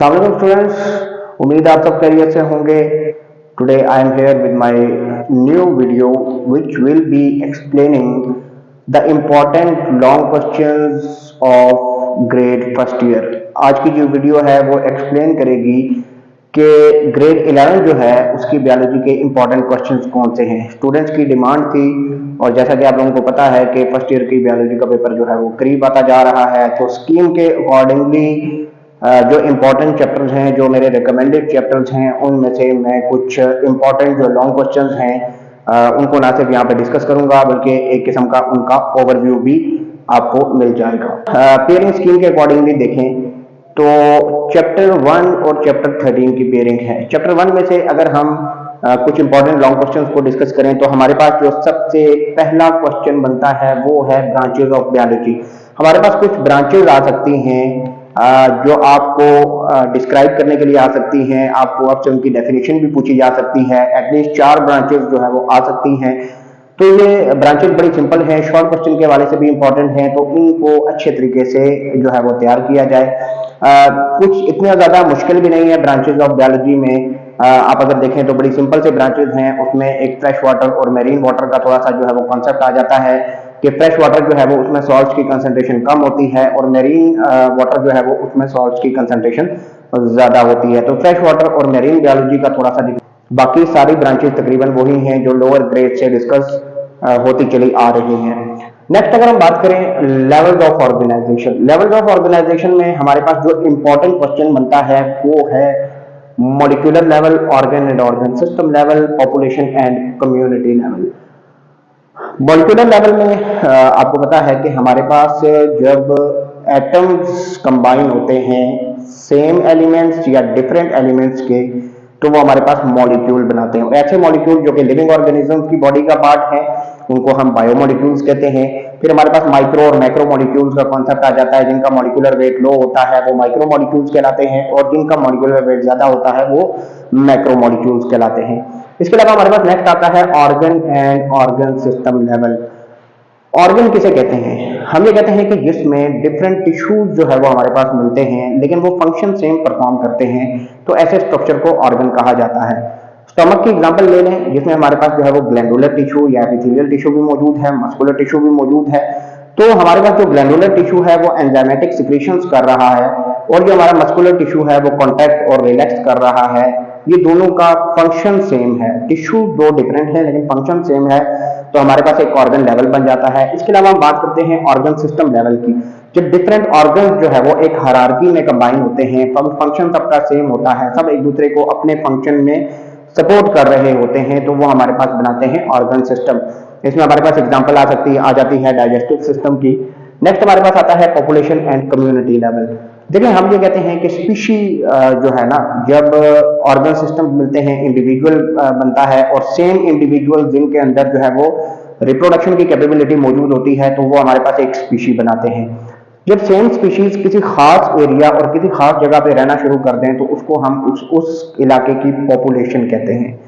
अस्सलाम स्टूडेंट्स, उम्मीद आप सब खैरियत से होंगे। Today I am here with my new video which will be explaining the important long questions of grade first year. आज की जो वीडियो है वो एक्सप्लेन करेगी कि ग्रेड 11 जो है उसकी बायोलॉजी के इम्पोर्टेंट क्वेश्चंस कौन से हैं। स्टूडेंट्स की डिमांड थी और जैसा कि आप लोगों को पता है कि फर्स्ट ईयर की बायोलॉजी का पेपर जो है वो करीब आता जा रहा है, तो स्कीम के अकॉर्डिंगली जो इम्पोर्टेंट चैप्टर्स हैं, जो मेरे रिकमेंडेड चैप्टर्स हैं, उनमें से मैं कुछ इम्पोर्टेंट जो लॉन्ग क्वेश्चंस हैं उनको ना सिर्फ यहाँ पे डिस्कस करूंगा बल्कि एक किस्म का उनका ओवरव्यू भी आपको मिल जाएगा। पेयरिंग स्कीम के अकॉर्डिंगली देखें तो चैप्टर 1 और चैप्टर 13 की पेयरिंग है। चैप्टर 1 में से अगर हम कुछ इंपॉर्टेंट लॉन्ग क्वेश्चंस को डिस्कस करें तो हमारे पास जो सबसे पहला क्वेश्चन बनता है वो है ब्रांचेज ऑफ बायोलॉजी। हमारे पास कुछ ब्रांचेज आ सकती हैं जो आपको डिस्क्राइब करने के लिए आ सकती हैं, आपको आपसे उनकी डेफिनेशन भी पूछी जा सकती है। एटलीस्ट 4 ब्रांचेज जो है वो आ सकती हैं। तो ये ब्रांचेज बड़ी सिंपल हैं, शॉर्ट क्वेश्चन के हवाले से भी इंपॉर्टेंट हैं, तो इनको अच्छे तरीके से जो है वो तैयार किया जाए। कुछ इतना ज्यादा मुश्किल भी नहीं है ब्रांचेज ऑफ बायोलॉजी में। आप अगर देखें तो बड़ी सिंपल से ब्रांचेज हैं। उसमें एक फ्रेश वाटर और मेरीन वाटर का थोड़ा सा जो है वो कॉन्सेप्ट आ जाता है कि फ्रेश वाटर जो है वो उसमें सॉल्ट्स की कंसंट्रेशन कम होती है और मेरीन वाटर जो है वो उसमें सॉल्ट्स की कंसंट्रेशन ज्यादा होती है। तो फ्रेश वाटर और मेरीन बायोलॉजी का थोड़ा सा, बाकी सारी ब्रांचेज तकरीबन वही हैं जो लोअर ग्रेड से डिस्कस होती चली आ रही हैं। नेक्स्ट अगर हम बात करें levels of organisation, levels of organisation में हमारे पास जो इंपॉर्टेंट क्वेश्चन बनता है वो है molecular level, organ and organ system level, population and community level. Molecular level में आपको पता है कि हमारे पास जब एटम्स कंबाइन होते हैं सेम एलिमेंट्स या डिफरेंट एलिमेंट्स के, तो वो हमारे पास मॉलिक्यूल बनाते हैं। ऐसे मॉलिक्यूल जो कि लिविंग ऑर्गेनिज्म की बॉडी का पार्ट है उनको हम बायोमॉलिक्यूल्स कहते हैं। फिर हमारे पास माइक्रो और मैक्रो मॉलिक्यूल्स का कॉन्सेप्ट आ जाता है। जिनका मॉलिक्यूलर वेट लो होता है वो माइक्रो मॉलिक्यूल्स कहलाते हैं और जिनका मॉलिक्यूलर वेट ज्यादा होता है वो मैक्रो मॉलिक्यूल्स कहलाते हैं। इसके अलावा हमारे पास नेक्स्ट आता है organ and organ system level. Organ किसे कहते हैं? हम ये कहते हैं कि जिसमें डिफरेंट टिश्यूज जो है वो हमारे पास मिलते हैं लेकिन वो फंक्शन सेम परफॉर्म करते हैं, तो ऐसे स्ट्रक्चर को ऑर्गन कहा जाता है। स्टमक की एग्जांपल ले लें जिसमें हमारे पास जो है वो ग्लैंडुलर टिश्यू या एपिथेलियल टिश्यू भी मौजूद है, मस्कुलर टिश्यू भी मौजूद है। तो हमारे पास जो ग्लैंडुलर टिश्यू है वो एंजाइमेटिक सिक्रीशंस कर रहा है और जो हमारा मस्कुलर टिश्यू है वो कॉन्टैक्ट और रिलैक्स कर रहा है। ये दोनों का फंक्शन सेम है, टिश्यू दो डिफरेंट है लेकिन फंक्शन सेम है, तो हमारे पास एक ऑर्गन लेवल बन जाता है। इसके अलावा हम बात करते हैं ऑर्गन सिस्टम लेवल की। जब डिफरेंट ऑर्गन जो है वो एक हायरार्की में कंबाइन होते हैं, फंक्शन सबका सेम होता है, सब एक दूसरे को अपने फंक्शन में सपोर्ट कर रहे होते हैं, तो वो हमारे पास बनाते हैं ऑर्गन सिस्टम। इसमें हमारे पास एग्जांपल आ जाती है डाइजेस्टिव सिस्टम की। नेक्स्ट हमारे पास आता है पॉपुलेशन एंड कम्युनिटी लेवल। देखिए हम ये कहते हैं कि स्पीशी जो है ना, जब ऑर्गन सिस्टम मिलते हैं इंडिविजुअल बनता है और सेम इंडिविजुअल जिनके अंदर जो है वो रिप्रोडक्शन की कैपेबिलिटी मौजूद होती है तो वो हमारे पास एक स्पीशी बनाते हैं। जब सेम स्पीशीज किसी खास एरिया और किसी खास जगह पे रहना शुरू कर दें तो उसको हम उस इलाके की पॉपुलेशन कहते हैं।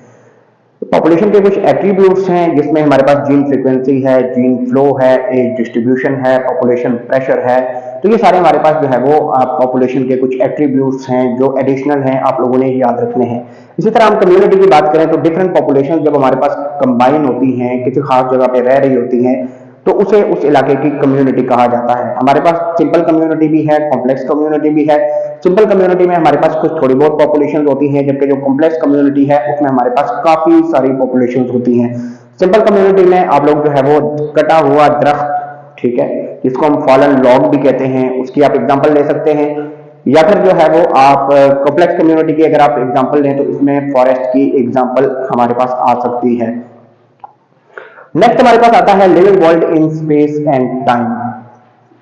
पॉपुलेशन के कुछ एट्रीब्यूट्स हैं जिसमें हमारे पास जीन फ्रीक्वेंसी है, जीन फ्लो है, एज डिस्ट्रीब्यूशन है, पॉपुलेशन प्रेशर है। तो ये सारे हमारे पास जो है वो पॉपुलेशन के कुछ एट्रीब्यूट्स हैं जो एडिशनल हैं, आप लोगों ने याद रखने हैं। इसी तरह हम कम्युनिटी की बात करें तो डिफरेंट पॉपुलेशन जब हमारे पास कंबाइन होती हैं, किसी खास जगह पे रह रही होती हैं, तो उसे उस इलाके की कम्युनिटी कहा जाता है। हमारे पास सिंपल कम्युनिटी भी है, कॉम्प्लेक्स कम्युनिटी भी है। सिंपल कम्युनिटी में हमारे पास कुछ थोड़ी बहुत पॉपुलेशन होती है, जबकि जो कॉम्प्लेक्स कम्युनिटी है उसमें हमारे पास काफी सारी पॉपुलेशन होती हैं। सिंपल कम्युनिटी में आप लोग जो है वो कटा हुआ दरख्त, ठीक है, जिसको हम फॉलन लॉग भी कहते हैं, उसकी आप एग्जाम्पल ले सकते हैं। या फिर जो है वो आप कॉम्प्लेक्स कम्युनिटी की अगर आप एग्जाम्पल लें तो इसमें फॉरेस्ट की एग्जाम्पल हमारे पास आ सकती है। नेक्स्ट हमारे पास आता है living world in space and time.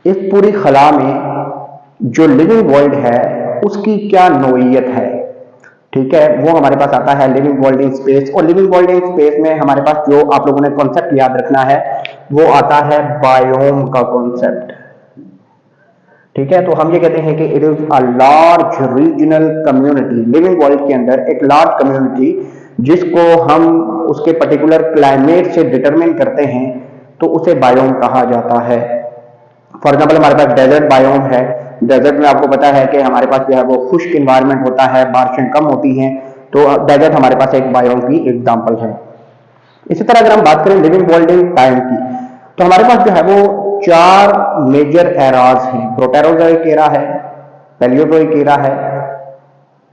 इस पूरी खला में जो लिविंग वर्ल्ड है उसकी क्या नोयत है, ठीक है, वो हमारे पास आता है लिविंग वर्ल्ड इन स्पेस। और लिविंग वर्ल्ड इन स्पेस में हमारे पास जो आप लोगों ने कॉन्सेप्ट याद रखना है वो आता है बायोम का कॉन्सेप्ट, ठीक है। तो हम ये कहते हैं कि it is a large regional community, living world के अंदर एक लार्ज कम्युनिटी जिसको हम उसके पर्टिकुलर क्लाइमेट से डिटरमिन करते हैं, तो उसे बायोम कहा जाता है। फॉर एग्जाम्पल हमारे पास डेजर्ट बायोम है, डेजर्ट में आपको पता है कि हमारे पास जो है वो खुश्क इन्वायरमेंट होता है, बारिशें कम होती हैं, तो डेजर्ट हमारे पास एक बायोम की एग्जाम्पल है। इसी तरह अगर हम बात करें लिविंग वर्ल्ड इन टाइम की, तो हमारे पास जो है वो 4 मेजर एराज हैं। प्रोटेरोजोइक एरा है, पैलियोजोइक एरा है,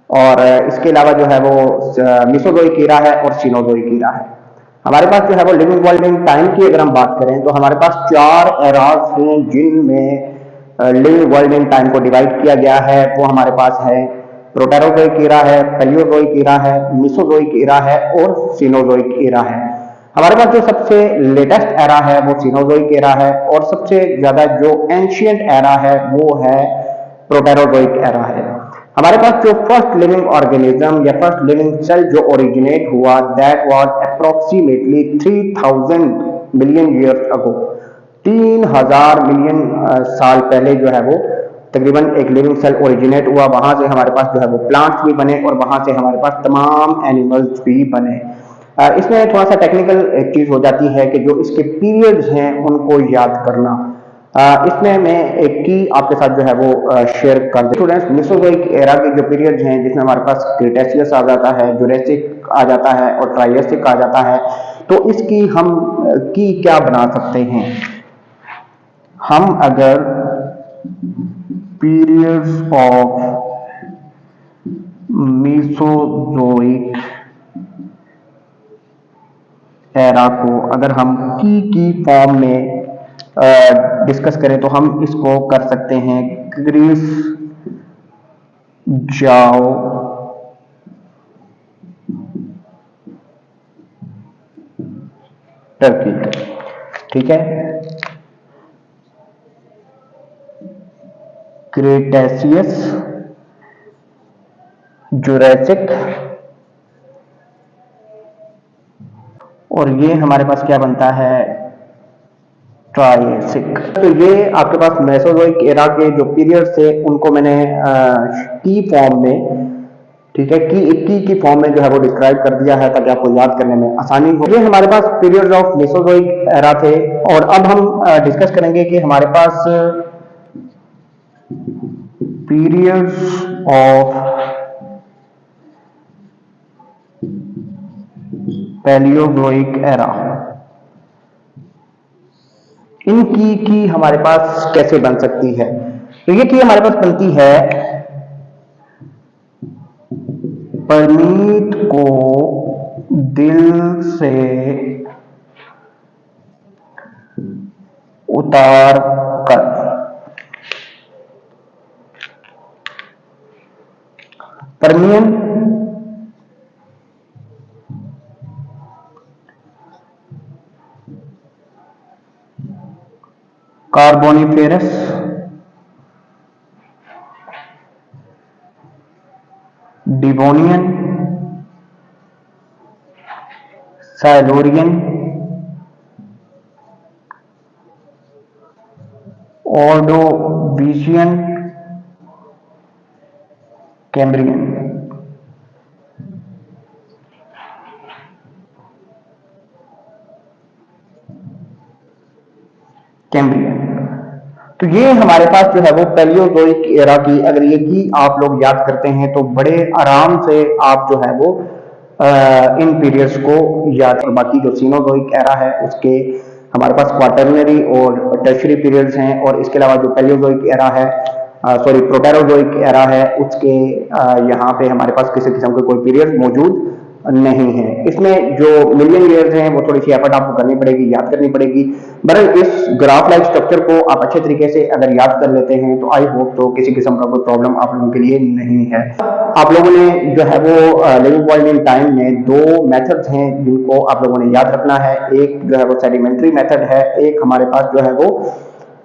और इसके अलावा जो है वो मिसोजोइक एरा है और सीनोजोइक एरा है। हमारे पास जो है वो लिविंग वर्ल्ड इन टाइम की अगर हम बात करें तो हमारे पास 4 एराज हैं जिनमें लिविंग वर्ल्ड इन टाइम को डिवाइड किया गया है। वो हमारे पास है प्रोटेरोजोइक एरा है, पैलियोजोइक एरा है, मिसोजोइक एरा है और सीनोजोइक एरा है। हमारे पास जो सबसे लेटेस्ट एरा है वो सीनोजोइक एरा है, और सबसे ज्यादा जो एंशियंट एरा है वो है प्रोटेरोजोइक एरा है। हमारे पास जो फर्स्ट लिविंग ऑर्गेनिज्म या फर्स्ट लिविंग सेल जो ओरिजिनेट हुआ, that was approximately 3000 million years ago. 3000 million साल पहले जो है वो तकरीबन एक लिविंग सेल ओरिजिनेट हुआ। वहां से हमारे पास जो है वो प्लांट्स भी बने और वहां से हमारे पास तमाम एनिमल्स भी बने। इसमें थोड़ा सा टेक्निकल एक चीज हो जाती है कि जो इसके पीरियड्स हैं उनको याद करना। इसमें मैं एक की आपके साथ जो है वो शेयर कर दूं। स्टूडेंट्स, मिसोजोइक एरा के जो पीरियड्स हैं जिसमें हमारे पास क्रिटेशियस आ जाता है, जुरेसिक आ जाता है और ट्रायसिक आ जाता है, तो इसकी हम की क्या बना सकते हैं? हम अगर पीरियड्स ऑफ मेसोजोइक एरा को अगर हम की फॉर्म में डिस्कस करें तो हम इसको कर सकते हैं ग्रीस, जाओ, टर्की। ठीक है, क्रेटेशियस, जुरासिक, और ये हमारे पास क्या बनता है? ट्रायसिक। तो ये आपके पास मेसोजोइक एरा के जो पीरियड थे उनको मैंने की फॉर्म में, ठीक है, की फॉर्म में जो है वो डिस्क्राइब कर दिया है ताकि आपको याद करने में आसानी हो। ये हमारे पास पीरियड्स ऑफ मेसोजोइक एरा थे, और अब हम डिस्कस करेंगे कि हमारे पास पीरियड्स ऑफ पैलियोजोइक एरा, इनकी की हमारे पास कैसे बन सकती है? तो ये की हमारे पास बनती है परनीत को दिल से उतार कर। Permian, Carboniferous, Devonian, Silurian, Ordovician, Cambrian. तो ये हमारे पास जो है वो पैलियोजोइक एरा की, अगर ये की आप लोग याद करते हैं तो बड़े आराम से आप जो है वो इन पीरियड्स को याद। और बाकी जो सीनोजोइक एरा है उसके हमारे पास क्वाटरनरी और टर्शियरी पीरियड्स हैं, और इसके अलावा जो पैलियोजोइक एरा है, सॉरी प्रोटेरोजोइक एरा है, उसके यहाँ पे हमारे पास किसी किस्म के कोई पीरियड मौजूद नहीं है। इसमें जो मिलियन ईयर्स हैं वो थोड़ी सी एफर्ट आपको करनी पड़ेगी, याद करनी पड़ेगी। बहरहाल इस ग्राफ लाइक स्ट्रक्चर को आप अच्छे तरीके से अगर याद कर लेते हैं तो आई होप तो किसी किस्म का कोई प्रॉब्लम आप लोगों के लिए नहीं है। आप लोगों ने जो है वो लिविंग वर्ल्ड इन टाइम में 2 मेथड्स हैं जिनको आप लोगों ने याद रखना है। एक जो है वो सेडिमेंट्री मेथड है, एक हमारे पास जो है वो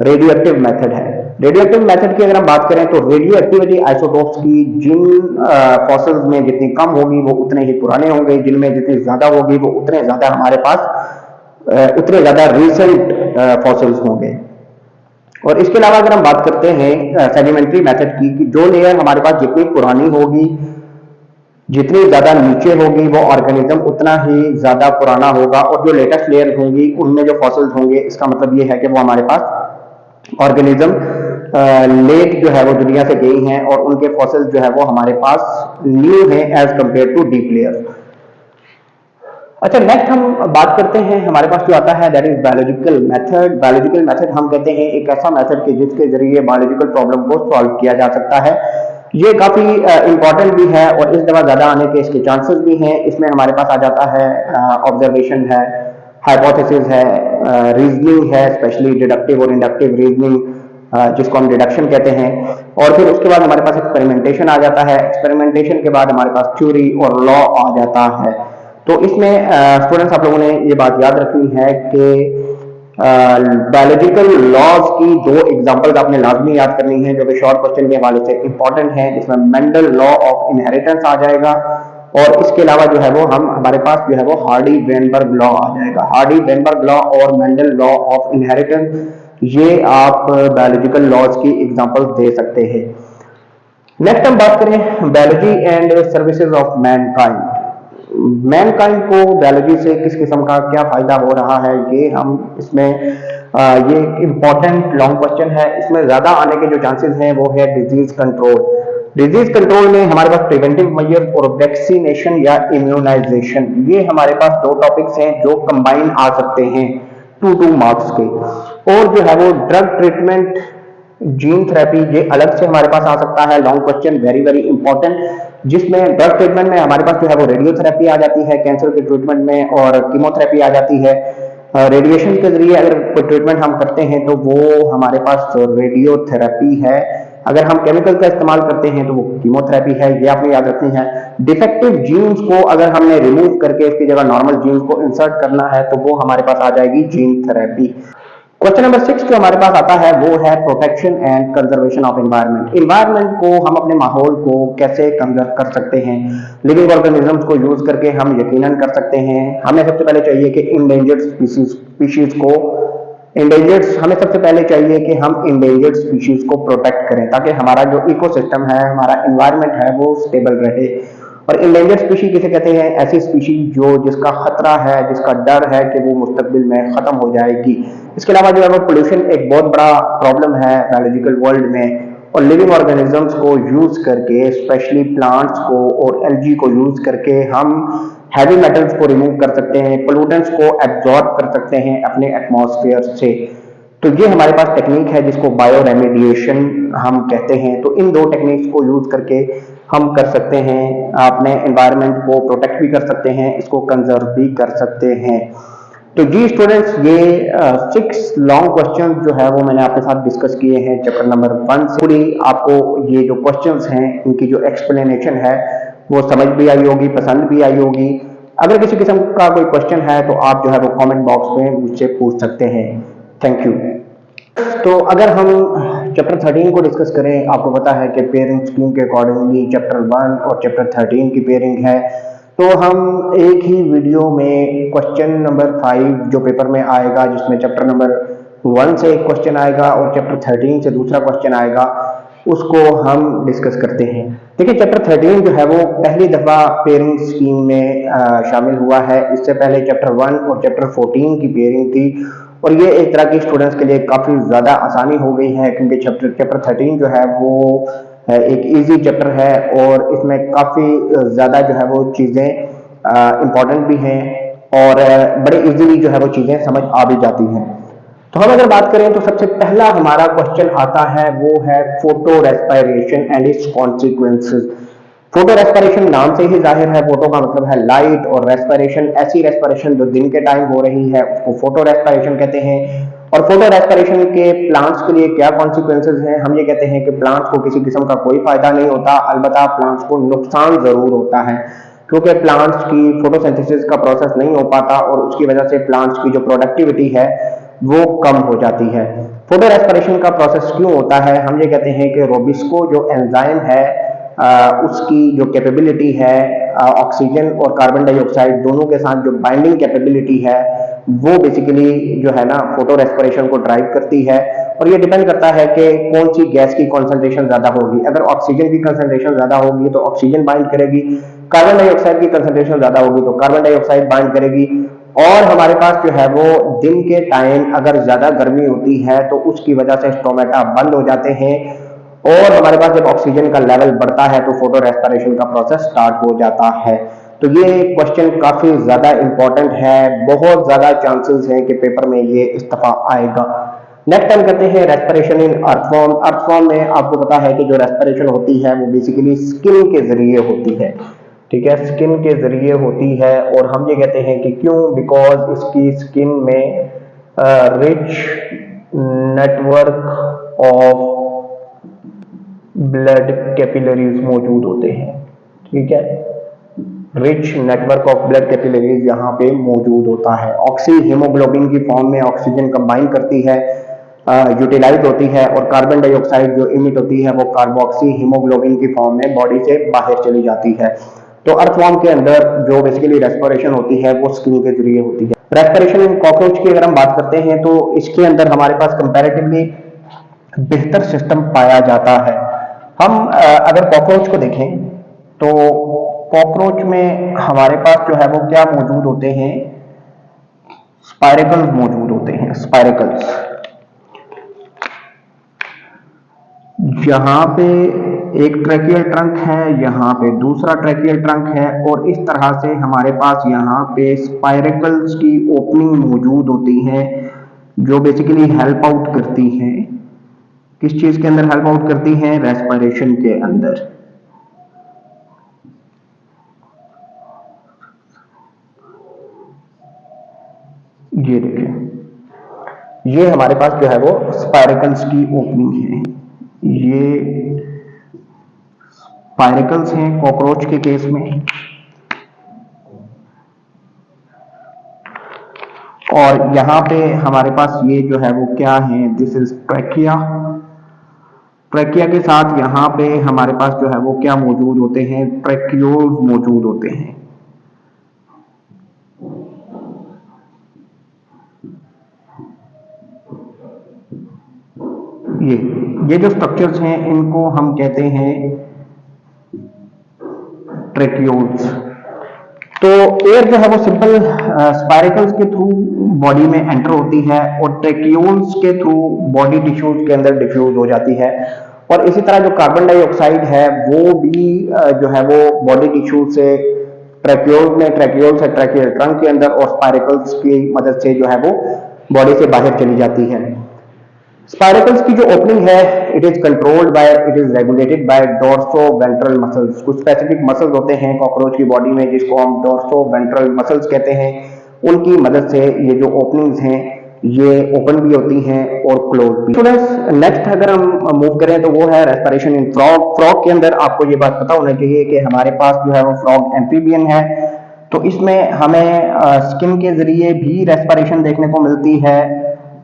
रेडियो एक्टिव मेथड है। रेडियो एक्टिव मेथड की अगर हम बात करें तो रेडियो एक्टिविटी आइसोटोप्स की जिन फॉसिल्स में जितनी कम होगी वो उतने ही पुराने होंगे, जिनमें जितनी ज्यादा होगी वो उतने ज्यादा हमारे पास उतने ज्यादा रिसेंट फॉसिल्स होंगे। और इसके अलावा अगर हम बात करते हैं सेडिमेंट्री मेथड की, कि जो लेयर हमारे पास जितनी पुरानी होगी, जितनी ज्यादा नीचे होगी, वो ऑर्गेनिज्म उतना ही ज्यादा पुराना होगा, और जो लेटेस्ट लेयर होंगी उनमें जो फॉसिल्स होंगे, इसका मतलब ये है कि वो हमारे पास ऑर्गेनिज्म लेट जो है वो दुनिया से गई हैं और उनके फॉसिल्स जो है वो हमारे पास न्यू हैं as compare to deep layers. अच्छा, नेक्स्ट हम बात करते हैं, हमारे पास जो आता है that is biological method. Biological method हम कहते हैं एक ऐसा मेथड के जिसके जरिए बायोलॉजिकल प्रॉब्लम को सॉल्व किया जा सकता है। ये काफी इंपॉर्टेंट भी है और इस दफा ज्यादा आने के इसके चांसेस भी हैं। इसमें हमारे पास आ जाता है ऑब्जर्वेशन है, हाइपोथेसिस है, रीजनिंग है, स्पेशली डिडक्टिव और इंडक्टिव रीजनिंग जिसको हम डिडक्शन कहते हैं, और फिर उसके बाद हमारे पास एक्सपेरिमेंटेशन आ जाता है। एक्सपेरिमेंटेशन के बाद हमारे पास थ्योरी और लॉ आ जाता है। तो इसमें स्टूडेंट्स आप लोगों ने ये बात याद रखनी है कि बायोलॉजिकल लॉज की दो एग्जांपल्स आपने लाजमी याद करनी है जो कि शॉर्ट क्वेश्चन के हवाले से इंपॉर्टेंट है, जिसमें मेंडल लॉ ऑफ इनहेरिटेंस आ जाएगा और इसके अलावा जो है वो हमारे पास जो है वो हार्डी वेनबर्ग लॉ आ जाएगा। हार्डी वेनबर्ग लॉ और मेंडल लॉ ऑफ इनहेरिटेंस, ये आप बायोलॉजिकल लॉज की एग्जांपल्स दे सकते हैं। नेक्स्ट हम बात करें biology and services of Mankind. Mankind को बायोलॉजी से किस किस्म का क्या फायदा हो रहा है, ये हम इसमें ये इंपॉर्टेंट लॉन्ग क्वेश्चन है। इसमें ज्यादा आने के जो चांसेस हैं वो है डिजीज कंट्रोल। डिजीज कंट्रोल में हमारे पास प्रिवेंटिव मेजर और वैक्सीनेशन या इम्यूनाइजेशन, ये हमारे पास दो टॉपिक्स हैं जो कंबाइन आ सकते हैं 2 मार्क्स के। और जो है वो ड्रग ट्रीटमेंट, जीन थेरेपी, ये अलग से हमारे पास आ सकता है long question, very very important, जिसमें ड्रग ट्रीटमेंट में हमारे पास जो है वो रेडियोथेरेपी आ जाती है कैंसर के ट्रीटमेंट में, और कीमोथेरेपी आ जाती है। रेडिएशन के जरिए अगर कोई ट्रीटमेंट हम करते हैं तो वो हमारे पास रेडियोथेरेपी है। अगर हम केमिकल का इस्तेमाल करते हैं तो वो कीमोथेरेपी है, ये आपने याद रखनी है। डिफेक्टिव जीन्स को अगर हमने रिमूव करके इसकी जगह नॉर्मल जीन्स को इंसर्ट करना है तो वो हमारे पास आ जाएगी जीन थेरेपी। क्वेश्चन नंबर 6 जो हमारे पास आता है वो है protection and conservation of environment. Environment को हम अपने माहौल को कैसे कंजर्व कर सकते हैं, लिविंग ऑर्गेनिजम्स को यूज करके हम यकीनन कर सकते हैं। हमें सबसे पहले चाहिए कि इंडेंजर्ड स्पीशीज को हमें सबसे पहले चाहिए कि हम इंडेंजर्ड स्पीशीज को प्रोटेक्ट करें ताकि हमारा जो इकोसिस्टम है, हमारा एनवायरनमेंट है वो स्टेबल रहे। और इंडेंजर्ड स्पीशी किसे कहते हैं? ऐसी स्पीशी जो जिसका खतरा है, जिसका डर है कि वो मुस्तकबिल में खत्म हो जाएगी। इसके अलावा जो है वो पोल्यूशन एक बहुत बड़ा प्रॉब्लम है बायोलॉजिकल वर्ल्ड में, और लिविंग ऑर्गेनिजम्स को यूज करके, स्पेशली प्लांट्स को और एल्गी को यूज करके हम हैवी मेटल्स को रिमूव कर सकते हैं, पोल्यूटेंट्स को एब्जॉर्ब कर सकते हैं अपने एटमॉस्फेयर से। तो ये हमारे पास टेक्निक है जिसको बायो रेमेडिएशन हम कहते हैं। तो इन दो टेक्निक्स को यूज करके हम कर सकते हैं, अपने एनवायरनमेंट को प्रोटेक्ट भी कर सकते हैं, इसको कंजर्व भी कर सकते हैं। तो जी स्टूडेंट्स, ये 6 लॉन्ग क्वेश्चन जो है वो मैंने आपके साथ डिस्कस किए हैं चैप्टर नंबर 1 से। पूरी आपको ये जो क्वेश्चंस हैं इनकी जो एक्सप्लेनेशन है वो समझ भी आई होगी, पसंद भी आई होगी। अगर किसी किस्म का कोई क्वेश्चन है तो आप जो है वो कमेंट बॉक्स में मुझसे पूछ सकते हैं। Thank you. तो अगर हम चैप्टर 13 को डिस्कस करें, आपको पता है कि पेयरिंग स्कीम के अकॉर्डिंगली चैप्टर 1 और चैप्टर 13 की पेयरिंग है। तो हम एक ही वीडियो में क्वेश्चन नंबर 5 जो पेपर में आएगा, जिसमें चैप्टर नंबर 1 से एक क्वेश्चन आएगा और चैप्टर 13 से दूसरा क्वेश्चन आएगा, उसको हम डिस्कस करते हैं। देखिए, चैप्टर 13 जो है वो पहली दफा पेयरिंग स्कीम में शामिल हुआ है। इससे पहले चैप्टर 1 और चैप्टर 14 की पेयरिंग थी, और ये एक तरह की स्टूडेंट्स के लिए काफी ज्यादा आसानी हो गई है क्योंकि चैप्टर 13 जो है वो एक इजी चैप्टर है और इसमें काफी ज्यादा जो है वो चीजें इंपॉर्टेंट भी हैं और बड़े इजीली जो है वो चीजें समझ आ भी जाती हैं। तो हम अगर बात करें तो सबसे पहला हमारा क्वेश्चन आता है वो है photo respiration and it's consequences. Photo respiration नाम से ही जाहिर है, फोटो का मतलब है लाइट और रेस्पिरेशन ऐसी रेस्पिरेशन जो दिन के टाइम हो रही है उसको फोटो रेस्पिरेशन कहते हैं। और फोटो रेस्पिरेशन के प्लांट्स के लिए क्या कॉन्सिक्वेंसेस हैं? हम ये कहते हैं कि प्लांट्स को किसी किस्म का कोई फायदा नहीं होता, अलबत्ता प्लांट्स को नुकसान जरूर होता है क्योंकि प्लांट्स की फोटोसिंथेसिस का प्रोसेस नहीं हो पाता और उसकी वजह से प्लांट्स की जो प्रोडक्टिविटी है वो कम हो जाती है। फोटो रेस्पिरेशन का प्रोसेस क्यों होता है? हम ये कहते हैं कि रोबिस्को जो एंजाइम है उसकी जो कैपेबिलिटी है ऑक्सीजन और कार्बन डाइऑक्साइड दोनों के साथ जो बाइंडिंग कैपेबिलिटी है वो बेसिकली जो है ना फोटो रेस्पिरेशन को ड्राइव करती है। और ये डिपेंड करता है कि कौन सी गैस की कॉन्सेंट्रेशन ज्यादा होगी। अगर ऑक्सीजन की कंसंट्रेशन ज्यादा होगी तो ऑक्सीजन बाइंड करेगी, कार्बन डाइऑक्साइड की कंसंट्रेशन ज्यादा होगी तो कार्बन डाइऑक्साइड बाइंड करेगी। और हमारे पास जो है वो दिन के टाइम अगर ज्यादा गर्मी होती है तो उसकी वजह से स्टोमेटा बंद हो जाते हैं, और हमारे पास जब ऑक्सीजन का लेवल बढ़ता है तो फोटो रेस्पिरेशन का प्रोसेस स्टार्ट हो जाता है। तो ये क्वेश्चन काफी ज्यादा इंपॉर्टेंट है, बहुत ज्यादा चांसेस हैं कि पेपर में ये इस दफा आएगा। नेक्स्ट हम करते हैं रेस्पिरेशन इन अर्थवॉर्म। अर्थवॉर्म में आपको पता है कि जो रेस्पिरेशन होती है वो बेसिकली स्किन के जरिए होती है, ठीक है, स्किन के जरिए होती है। और हम ये कहते हैं कि क्यों, बिकॉज इसकी स्किन में rich network of blood capillaries मौजूद होते हैं, ठीक है, rich network of blood capillaries यहाँ पे मौजूद होता है। ऑक्सी हीमोग्लोबिन की फॉर्म में ऑक्सीजन कंबाइन करती है, यूटिलाइज होती है, और कार्बन डाइऑक्साइड जो इमिट होती है वो कार्बोक्सी हीमोग्लोबिन की फॉर्म में बॉडी से बाहर चली जाती है। तो अर्थवॉर्म के अंदर जो बेसिकली रेस्पिरेशन होती है वो स्किन के जरिए होती है। रेस्पिरेशन इन कॉकरोच की अगर हम बात करते हैं तो इसके अंदर हमारे पास कंपैरेटिवली बेहतर सिस्टम पाया जाता है। हम अगर कॉकरोच को देखें तो कॉकरोच में हमारे पास जो है वो क्या मौजूद होते हैं, स्पाइरेकल्स मौजूद होते हैं। स्पाइरेकल्स यहाँ पे एक ट्रैकियल ट्रंक है, यहाँ पे दूसरा ट्रैकियल ट्रंक है, और इस तरह से हमारे पास यहाँ पे स्पाइरेकल्स की ओपनिंग मौजूद होती है जो बेसिकली हेल्प आउट करती हैं। किस चीज के अंदर हेल्प आउट करती हैं? रेस्पिरेशन के अंदर। ये देखिए, ये हमारे पास जो है वो स्पाइरेकल्स की ओपनिंग है। ये स्पाइरेकल्स हैं कॉकरोच के केस में, और यहां पे हमारे पास ये जो है वो क्या है, दिस इज ट्रैकिया। ट्रैकिया के साथ यहाँ पे हमारे पास जो है वो क्या मौजूद होते हैं, ट्रैक्यूल्स मौजूद होते हैं। ये जो स्ट्रक्चर्स हैं इनको हम कहते हैं ट्रैक्यूल्स। तो एयर जो है वो सिंपल स्पाइरेकल्स के थ्रू बॉडी में एंटर होती है और ट्रैक्यूल्स के थ्रू बॉडी टिश्यूज के अंदर डिफ्यूज हो जाती है। और इसी तरह जो कार्बन डाइऑक्साइड है वो भी जो है वो बॉडी टिश्यू से ट्रैक्यूल से ट्रैकियल ट्रंक के अंदर और स्पाइरेकल्स की मदद से जो है वो बॉडी से बाहर चली जाती है। स्पाइरेकल्स की जो ओपनिंग है, it is regulated by dorso ventral muscles. कुछ स्पेसिफिक मसल्स होते हैं कॉकरोच की बॉडी में जिसको हम डोर्सो वेंट्रल मसल्स कहते हैं। उनकी मदद से ये जो ओपनिंग्स हैं ये ओपन भी होती हैं और क्लोज भी। स्टूडेंट्स, नेक्स्ट अगर हम मूव करें तो वो है रेस्पिरेशन इन फ्रॉग। फ्रॉग के अंदर आपको ये बात पता होना चाहिए कि हमारे पास जो है वो फ्रॉग एम्फीबियन है, तो इसमें हमें स्किन के जरिए भी रेस्पिरेशन देखने को मिलती है,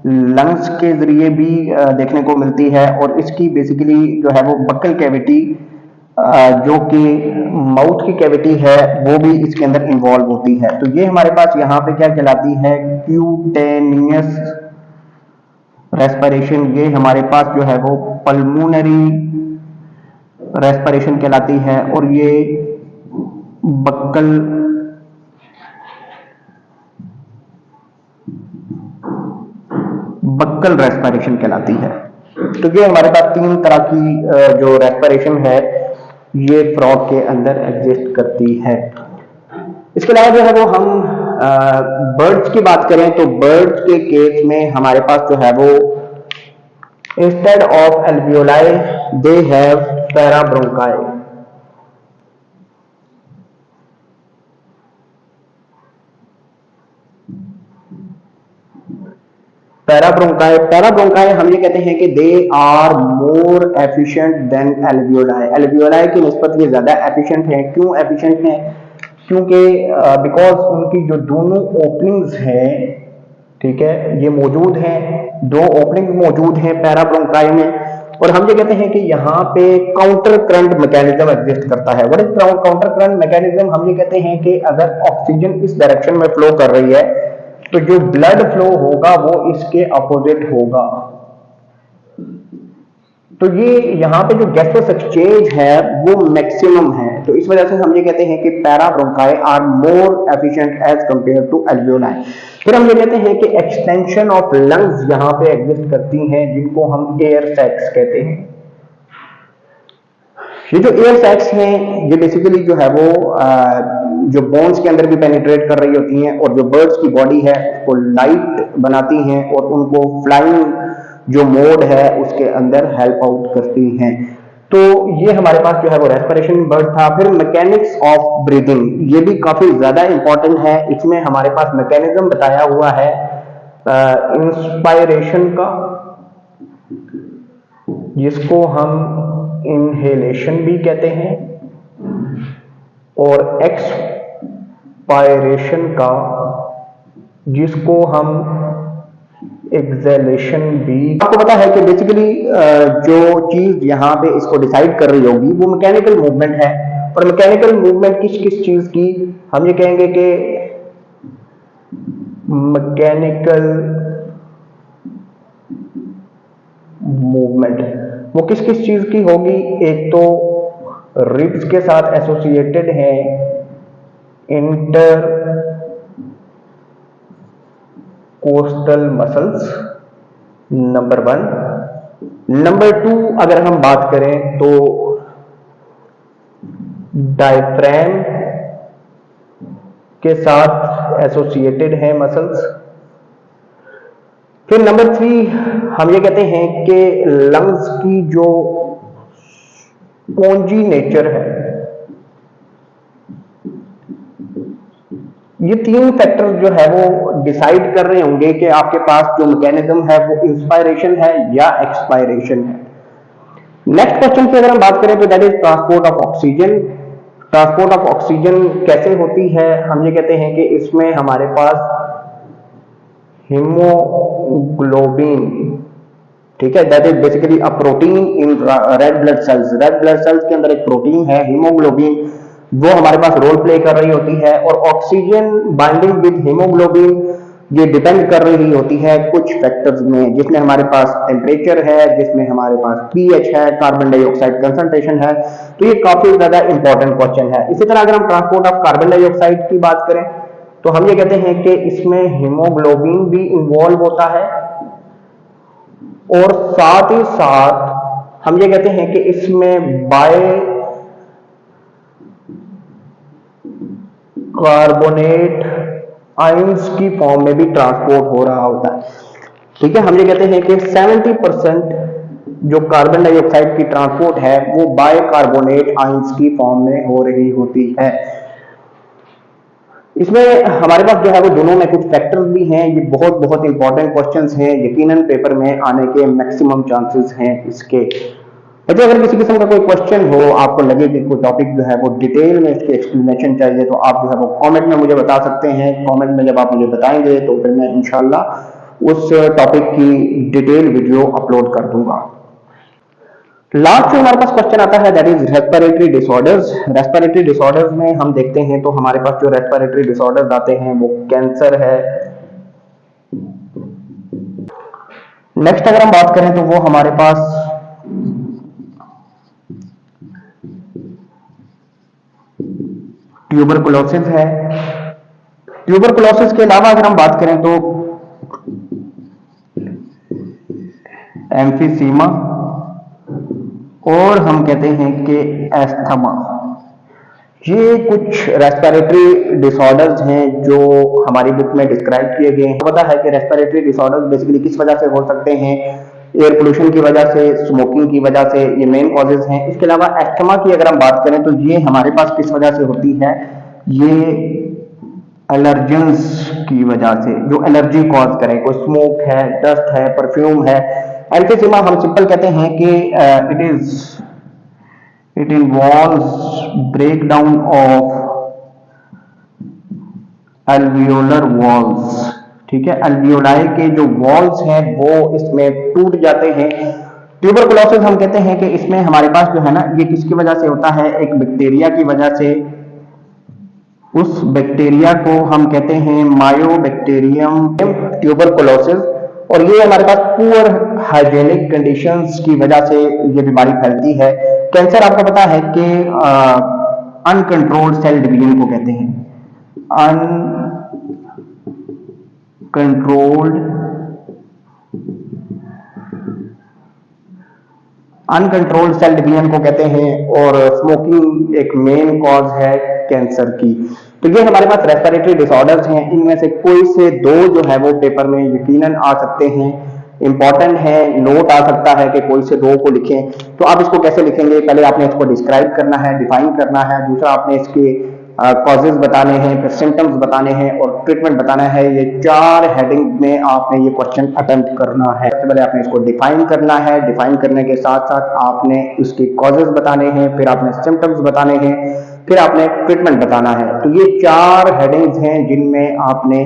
लंग्स के जरिए भी देखने को मिलती है, और इसकी बेसिकली जो है वो बक्कल कैविटी जो कि माउथ की कैविटी है वो भी इसके अंदर इन्वॉल्व होती है। तो ये हमारे पास यहाँ पे क्या कहलाती है, क्यूटेनियस रेस्पिरेशन। ये हमारे पास जो है वो पल्मोनरी रेस्पिरेशन कहलाती है, और ये बक्कल रेस्पिरेशन कहलाती है। तो ये हमारे पास तीन तरह की जो रेस्पिरेशन है ये फ्रॉग के अंदर एग्जिस्ट करती है। इसके अलावा जो है वो हम बर्ड्स की बात करें तो बर्ड्स के केस में हमारे पास जो है वो instead of alveoli they have parabronchi. Parabronchi हम ये कहते हैं कि they are more efficient than alveoli. Alveoli की निस्बत ये ज्यादा एफिशिएंट है। क्यों एफिशिएंट है? क्योंकि बिकॉज उनकी जो दोनों ओपनिंग्स हैं, ठीक है, ये मौजूद हैं, दो ओपनिंग मौजूद हैं पैराब्रोंकाई में, और हम ये कहते हैं कि यहाँ पे काउंटर करंट मैकेनिज्म एग्जिस्ट करता है। What is counter current mechanism? हम ये कहते हैं कि अगर ऑक्सीजन इस डायरेक्शन में फ्लो कर रही है तो जो ब्लड फ्लो होगा वो इसके अपोजिट होगा। तो ये यहाँ पे जो गैसेस एक्सचेंज है वो मैक्सिमम है, तो इस वजह से हम ये कहते हैं कि parabronchi are more efficient as compare to alveoli. फिर हम ये कहते हैं कि एक्सटेंशन ऑफ लंग्स यहाँ पे एग्जिस्ट करती हैं, जिनको हम एयर सैक्स कहते हैं। ये जो एयर सैक्स हैं ये बेसिकली जो है वो जो बोन्स के अंदर भी पेनिट्रेट कर रही होती हैं और जो बर्ड्स की बॉडी है उसको लाइट बनाती हैं और उनको फ्लाइंग जो मोड है उसके अंदर हेल्प आउट करती हैं। तो ये हमारे पास जो है वो रेस्पिरेशन बर्ड था। फिर मैकेनिक्स ऑफ ब्रीदिंग, ये भी काफी ज्यादा इंपॉर्टेंट है। इसमें हमारे पास मैकेनिज्म बताया हुआ है इंस्पायरेशन का, जिसको हम इनहेलेशन भी कहते हैं, और एक्सपायरेशन का, जिसको हम एक्सहेलेशन भी। आपको पता है कि बेसिकली जो चीज यहाँ पे इसको डिसाइड कर रही होगी वो मैकेनिकल मूवमेंट है। और मैकेनिकल मूवमेंट किस किस चीज की, हम ये कहेंगे कि मैकेनिकल मूवमेंट वो किस किस चीज की होगी। एक तो रिब्स के साथ एसोसिएटेड है inter coastal muscles, number 1। Number 2 अगर हम बात करें तो डायफ्राम के साथ एसोसिएटेड है मसल्स। फिर नंबर 3 हम ये कहते हैं कि लंग्स की जो स्पॉन्जी नेचर है, ये 3 फैक्टर जो है वो डिसाइड कर रहे होंगे कि आपके पास जो मैकेनिज्म है वो इंस्पायरेशन है या एक्सपायरेशन है। नेक्स्ट क्वेश्चन पे अगर हम बात करें तो that is transport of oxygen. Transport of oxygen कैसे होती है, हम ये कहते हैं कि इसमें हमारे पास हीमोग्लोबिन, ठीक है, that is basically a protein in red blood cells. Red blood cells के अंदर एक प्रोटीन है हीमोग्लोबिन, वो हमारे पास रोल प्ले कर रही होती है। और ऑक्सीजन बाइंडिंग विद हीमोग्लोबिन ये डिपेंड कर रही होती है कुछ फैक्टर्स में, जिसमें हमारे पास टेम्परेचर है, जिसमें हमारे पास पीएच है, कार्बन डाइऑक्साइड कंसंट्रेशन है। तो ये काफी ज्यादा इंपॉर्टेंट क्वेश्चन है। इसी तरह अगर हम ट्रांसपोर्ट ऑफ कार्बन डाइऑक्साइड की बात करें तो हम ये कहते हैं कि इसमें हीमोग्लोबिन भी इन्वॉल्व होता है, और साथ ही साथ हम ये कहते हैं कि इसमें बाय कार्बोनेट आयंस की फॉर्म में भी ट्रांसपोर्ट हो रहा होता है। ठीक है, हम ये कहते हैं कि 70% जो कार्बन डाइऑक्साइड की ट्रांसपोर्ट है वो बाय कार्बोनेट आयंस की फॉर्म में हो रही होती है। इसमें हमारे पास जो है वो दोनों में कुछ फैक्टर्स भी हैं। ये बहुत बहुत इंपॉर्टेंट क्वेश्चंस हैं, यकीनन पेपर में आने के मैक्सिमम चांसेस हैं इसके। अच्छा, अगर किसी किस्म का कोई क्वेश्चन हो, आपको लगे कि कोई टॉपिक जो है वो डिटेल में इसकी एक्सप्लेनेशन चाहिए, तो आप जो है वो कमेंट में मुझे बता सकते हैं। कमेंट में जब आप मुझे बताएंगे तो फिर मैं इंशाल्लाह उस टॉपिक की डिटेल वीडियो अपलोड कर दूंगा। लास्ट जो हमारे पास क्वेश्चन आता है that is respiratory disorders. Respiratory disorders में हम देखते हैं तो हमारे पास जो रेस्पिरेटरी डिसऑर्डर्स आते हैं वो कैंसर है। नेक्स्ट अगर हम बात करें तो वो हमारे पास ट्यूबरकुलोसिस है। ट्यूबरकुलोसिस के अलावा अगर हम बात करें तो एम्फीसीमा, और हम कहते हैं कि एस्थमा। ये कुछ रेस्पिरेटरी डिसऑर्डर्स हैं जो हमारी बुक में डिस्क्राइब किए गए हैं। पता है कि रेस्पिरेटरी डिसऑर्डर्स बेसिकली किस वजह से हो सकते हैं, एयर पोल्यूशन की वजह से, स्मोकिंग की वजह से, ये मेन कॉजेज हैं। इसके अलावा एस्थमा की अगर हम बात करें तो ये हमारे पास किस वजह से होती है, ये एलर्जेंस की वजह से, जो एलर्जी कॉज करे, कोई स्मोक है, डस्ट है, परफ्यूम है। एम्फीसीमा हम सिंपल कहते हैं कि it involves breakdown of alveolar walls. ठीक है, एल्वियोलाई के जो वॉल्स हैं वो इसमें टूट जाते हैं। ट्यूबरकुलोसिस हम कहते हैं कि इसमें हमारे पास जो है ना, ये किसकी वजह से होता है, एक बैक्टीरिया की वजह से। उस बैक्टीरिया को हम कहते हैं मायोबैक्टीरियम ट्यूबरकुलोसिस, और ये हमारे पास पुअर हाइजेनिक कंडीशंस की वजह से ये बीमारी फैलती है। कैंसर आपको पता है कि अनकंट्रोल्ड सेल डिवीजन को कहते हैं, अनकंट्रोल्ड सेल डिवीजन को कहते हैं, और स्मोकिंग एक मेन कॉज है कैंसर की। तो ये हमारे पास रेस्पिरेटरी डिसऑर्डर्स हैं, इनमें से कोई से दो जो है वो पेपर में यकीनन आ सकते हैं, इंपॉर्टेंट है, नोट आ सकता है कि कोई से दो को लिखें। तो आप इसको कैसे लिखेंगे, पहले आपने इसको डिस्क्राइब करना है, डिफाइन करना है, दूसरा आपने इसके कॉजेज बताने हैं, फिर सिम्टम्स बताने हैं और ट्रीटमेंट बताना है। ये 4 हेडिंग में आपने ये क्वेश्चन अटेम्प्ट करना है। सबसे पहले आपने इसको डिफाइन करना है, डिफाइन करने के साथ साथ आपने उसके कॉजेज बताने हैं, फिर आपने सिम्टम्स बताने हैं, फिर आपने ट्रीटमेंट बताना है। तो ये 4 हेडिंग्स हैं जिनमें आपने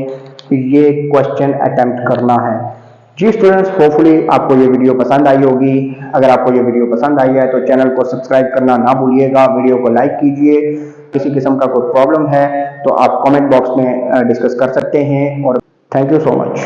ये क्वेश्चन अटेम्प्ट करना है। जी स्टूडेंट्स, होपफुली आपको ये वीडियो पसंद आई होगी। अगर आपको ये वीडियो पसंद आई है तो चैनल को सब्सक्राइब करना ना भूलिएगा, वीडियो को लाइक कीजिए। किसी किस्म का कोई प्रॉब्लम है तो आप कमेंट बॉक्स में डिस्कस कर सकते हैं, और थैंक यू सो मच।